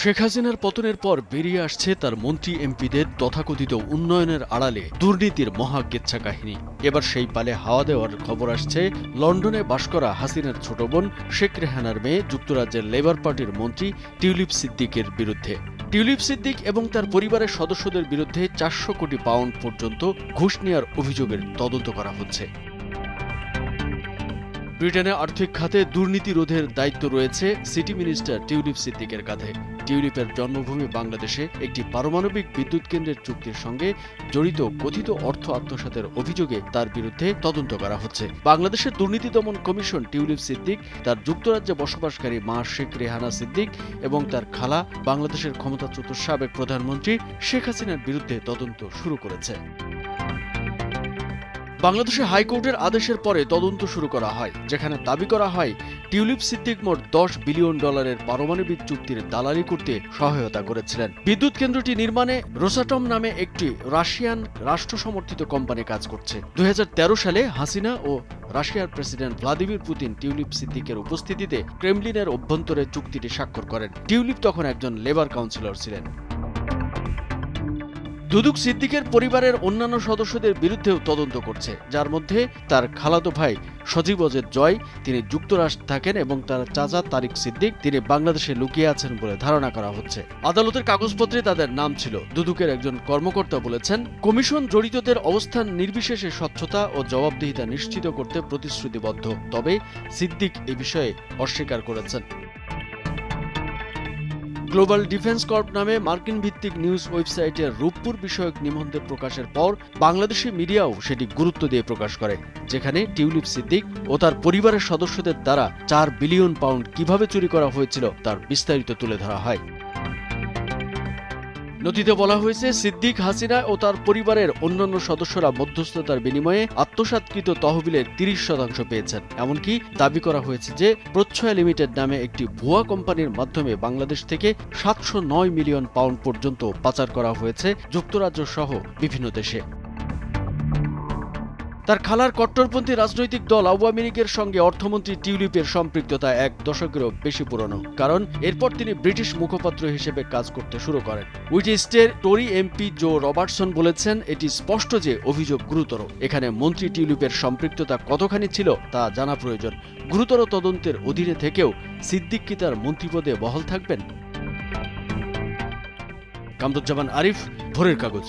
শেখ হাসিনার পতনের পর বেরিয়ে আসছে তার মন্ত্রী এমপিদের তথাকথিত উন্নয়নের আড়ালে দুর্নীতির মহাকেচ্ছা কাহিনী। এবার সেই পালে হাওয়া দেওয়ার খবর আসছে লন্ডনে বাস করা হাসিনার ছোট বোন শেখ রেহানার মেয়ে যুক্তরাজ্যের লেবার পার্টির মন্ত্রী টিউলিপ সিদ্দিকের বিরুদ্ধে। টিউলিপ সিদ্দিক এবং তার পরিবারের সদস্যদের বিরুদ্ধে 400 কোটি পাউন্ড পর্যন্ত ঘুষ নেওয়ার অভিযোগের তদন্ত করা হচ্ছে। ব্রিটেনে আর্থিক খাতে দুর্নীতি রোধের দায়িত্ব রয়েছে সিটি মিনিস্টার টিউলিপ সিদ্দিকের কাঁধে। টিউলিপের জন্মভূমি বাংলাদেশে একটি পারমাণবিক বিদ্যুৎ কেন্দ্রের চুক্তির সঙ্গে জড়িত কথিত অর্থ আত্মসাতের অভিযোগে তার বিরুদ্ধে তদন্ত করা হচ্ছে। বাংলাদেশের দুর্নীতি দমন কমিশন টিউলিপ সিদ্দিক, তার যুক্তরাজ্যে বসবাসকারী মা শেখ রেহানা সিদ্দিক এবং তার খালা বাংলাদেশের ক্ষমতাচ্যুত সাবেক প্রধানমন্ত্রী শেখ হাসিনার বিরুদ্ধে তদন্ত শুরু করেছে। বাংলাদেশে হাইকোর্টের আদেশের পরে তদন্ত শুরু করা হয়, যেখানে দাবি করা হয় টিউলিপ সিদ্দিক মোট $10 বিলিয়ন পারমাণবিক চুক্তির দালালি করতে সহায়তা করেছিলেন। বিদ্যুৎ কেন্দ্রটি নির্মাণে রোসাটম নামে একটি রাশিয়ান রাষ্ট্র সমর্থিত কোম্পানি কাজ করছে। 2013 সালে হাসিনা ও রাশিয়ার প্রেসিডেন্ট ভ্লাদিমির পুতিন টিউলিপ সিদ্দিকের উপস্থিতিতে ক্রেমলিনের অভ্যন্তরে চুক্তিটি স্বাক্ষর করেন। টিউলিপ তখন একজন লেবার কাউন্সিলর ছিলেন। দুদক সিদ্দিকের পরিবারের অন্যান্য সদস্যদের বিরুদ্ধেও তদন্ত করছে, যার মধ্যে তার খালাতো ভাই সজীব অজেদ জয়, তিনি যুক্তরাষ্ট্রে থাকেন, এবং তার চাচা তারিক সিদ্দিক, তিনি বাংলাদেশে লুকিয়ে আছেন বলে ধারণা করা হচ্ছে। আদালতের কাগজপত্রে তাদের নাম ছিল। দুদকের একজন কর্মকর্তা বলেছেন, কমিশন জড়িতদের অবস্থান নির্বিশেষে স্বচ্ছতা ও জবাবদিহিতা নিশ্চিত করতে প্রতিশ্রুতিবদ্ধ। তবে সিদ্দিক এ বিষয়ে অস্বীকার করেছেন। গ্লোবাল ডিফেন্স কর্প নামে মার্কিন ভিত্তিক নিউজ ওয়েবসাইটের রূপপুর বিষয়ক নিবন্ধে প্রকাশের পর বাংলাদেশি মিডিয়াও সেটি গুরুত্ব দিয়ে প্রকাশ করে, যেখানে টিউলিপ সিদ্দিক ও তার পরিবারের সদস্যদের দ্বারা $4 বিলিয়ন কিভাবে চুরি করা হয়েছিল তার বিস্তারিত তুলে ধরা হয়। নথিতে বলা হয়েছে, সিদ্দিক, হাসিনা ও তার পরিবারের অন্যান্য সদস্যরা মধ্যস্থতার বিনিময়ে আত্মসাৎকৃত তহবিলের 30% পেয়েছেন। এমনকি দাবি করা হয়েছে যে প্রচ্ছয়া লিমিটেড নামে একটি ভুয়া কোম্পানির মাধ্যমে বাংলাদেশ থেকে $709 মিলিয়ন পর্যন্ত পাচার করা হয়েছে যুক্তরাজ্য সহ বিভিন্ন দেশে। তার খালার কট্টরপন্থী রাজনৈতিক দল আওয়ামী লীগের সঙ্গে অর্থমন্ত্রী টিউলিপের সম্পৃক্ততা 1 দশকেরও বেশি পুরনো, কারণ এরপর তিনি ব্রিটিশ মুখপাত্র হিসেবে কাজ করতে শুরু করেন। উইটেস্টের টরি এমপি জো রবার্টসন বলেছেন, এটি স্পষ্ট যে অভিযোগ গুরুতর। এখানে মন্ত্রী টিউলিপের সম্পৃক্ততা কতখানি ছিল তা জানা প্রয়োজন। গুরুতর তদন্তের অধীনে থেকেও সিদ্দিক কি তার মন্ত্রীপদে বহাল থাকবেন? কামরুজ্জামান আরিফ, ভোরের কাগজ।